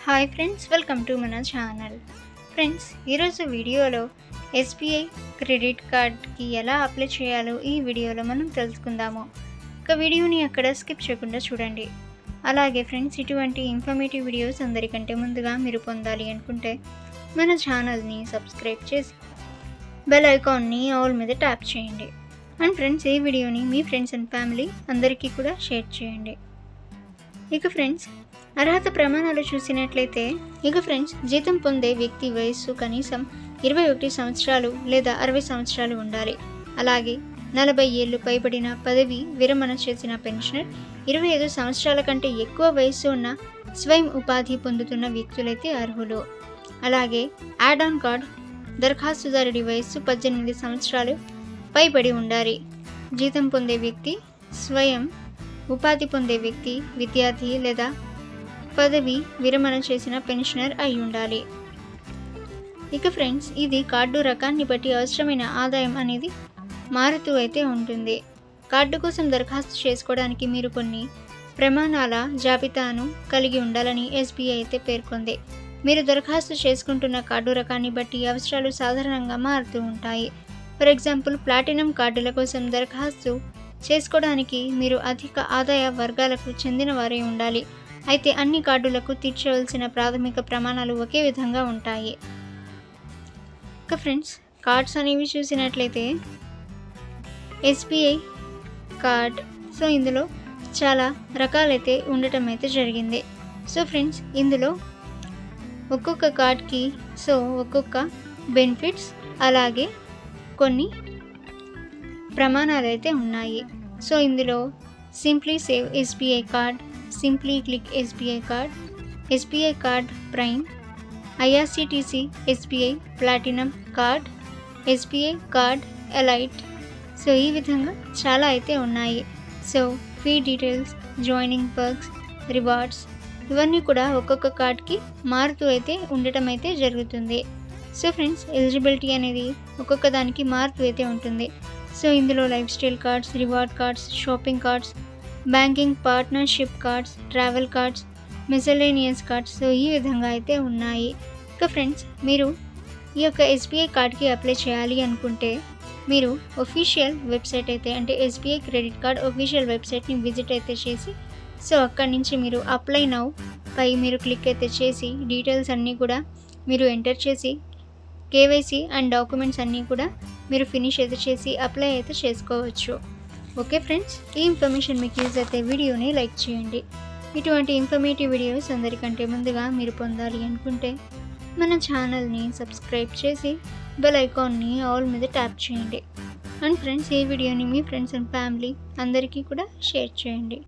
Hi friends, welcome to మన channel. Friends, ఈరోజు వీడియోలో ఎస్బీఐ క్రెడిట్ కార్డ్కి ఎలా అప్లై చేయాలో ఈ వీడియోలో మనం తెలుసుకుందాము. ఒక వీడియోని అక్కడ స్కిప్ చేయకుండా చూడండి. అలాగే ఫ్రెండ్స్, ఇటువంటి ఇన్ఫర్మేటివ్ వీడియోస్ అందరికంటే ముందుగా మీరు పొందాలి అనుకుంటే మన ఛానల్ని సబ్స్క్రైబ్ చేసి బెల్ ఐకాన్ని ఆల్ మీద ట్యాప్ చేయండి. అండ్ ఫ్రెండ్స్, ఈ వీడియోని మీ ఫ్రెండ్స్ అండ్ ఫ్యామిలీ అందరికీ కూడా షేర్ చేయండి. ఇక ఫ్రెండ్స్, అర్హత ప్రమాణాలు చూసినట్లయితే జీతం పొందే వ్యక్తి వయస్సు కనీసం 21 సంవత్సరాలు లేదా 60 సంవత్సరాలు ఉండాలి. అలాగే 40 ఏళ్లు పైబడిన పదవి విరమణ చేసిన పెన్షనర్, 25 సంవత్సరాల కంటే ఎక్కువ వయస్సు ఉన్న స్వయం ఉపాధి పొందుతున్న వ్యక్తులైతే అర్హులు. అలాగే యాడ్ ఆన్ కార్డ్ దరఖాస్తుదారుడి వయస్సు 18 సంవత్సరాలు పైబడి ఉండాలి. జీతం పొందే వ్యక్తి, స్వయం ఉపాధి పొందే వ్యక్తి, విద్యార్థి లేదా పదవి విరమణ చేసిన పెన్షనర్ అయి ఉండాలి. ఇక ఫ్రెండ్స్, ఇది కార్డు రకాన్ని బట్టి అవసరమైన ఆదాయం అనేది మారుతూ అయితే ఉంటుంది. కార్డు కోసం దరఖాస్తు చేసుకోవడానికి మీరు కొన్ని ప్రమాణాల జాబితాను కలిగి ఉండాలని ఎస్బీఐ అయితే పేర్కొంది. మీరు దరఖాస్తు చేసుకుంటున్న కార్డు రకాన్ని బట్టి అవసరాలు సాధారణంగా మారుతూ ఉంటాయి. ఫర్ ఎగ్జాంపుల్, ప్లాటినం కార్డుల కోసం దరఖాస్తు చేసుకోవడానికి మీరు అధిక ఆదాయ వర్గాలకు చెందిన వారే ఉండాలి. అయితే అన్ని కార్డులకు తీర్చవలసిన ప్రాథమిక ప్రమాణాలు ఒకే విధంగా ఉంటాయి. ఇక ఫ్రెండ్స్, కార్డ్స్ అనేవి చూసినట్లయితే ఎస్బీఐ కార్డ్, ఇందులో చాలా రకాలైతే ఉండటం అయితే జరిగింది. ఫ్రెండ్స్, ఇందులో ఒక్కొక్క కార్డ్కి ఒక్కొక్క బెనిఫిట్స్ అలాగే కొన్ని ప్రమాణాలు అయితే ఉన్నాయి. ఇందులో simply save SBI card, simply click SBI card, SBI card prime, IRCTC SBI platinum card, SBI card elite. ఈ విధంగా చాలా అయితే ఉన్నాయి. Fee details, joining perks, rewards ఇవన్నీ కూడా ఒక్కొక్క కార్డ్కి మారుతూ అయితే ఉండటం అయితే జరుగుతుంది. ఫ్రెండ్స్, ఎలిజిబిలిటీ అనేది ఒక్కొక్క దానికి మారుతూ అయితే ఉంటుంది. ఇందులో lifestyle cards, reward cards, shopping cards, banking partnership cards, travel cards, miscellaneous cards ఈ విధంగా అయితే ఉన్నాయి. ఇక ఫ్రెండ్స్, మీరు ఈ యొక్క ఎస్బీఐ కార్డ్కి అప్లై చేయాలి అనుకుంటే మీరు ఒఫీషియల్ వెబ్సైట్ అయితే అంటే ఎస్బీఐ క్రెడిట్ కార్డ్ ఒఫీషియల్ వెబ్సైట్ని విజిట్ అయితే చేసి అక్కడి నుంచి మీరు అప్లై నౌ పై మీరు క్లిక్ అయితే చేసి డీటెయిల్స్ అన్నీ కూడా మీరు ఎంటర్ చేసి కేవైసీ అండ్ డాక్యుమెంట్స్ అన్నీ కూడా మీరు ఫినిష్ అయితే చేసి అప్లై అయితే చేసుకోవచ్చు. ఓకే ఫ్రెండ్స్, ఈ ఇన్ఫర్మేషన్ మీకు యూజ్ అయితే వీడియోని లైక్ చేయండి. ఇటువంటి ఇన్ఫర్మేటివ్ వీడియోస్ అందరికంటే ముందుగా మీరు పొందాలి అనుకుంటే మన ఛానల్ని సబ్స్క్రైబ్ చేసి బెల్ ఐకాన్ని ఆల్ మీద ట్యాప్ చేయండి. అండ్ ఫ్రెండ్స్, ఈ వీడియోని మీ ఫ్రెండ్స్ అండ్ ఫ్యామిలీ అందరికీ కూడా షేర్ చేయండి.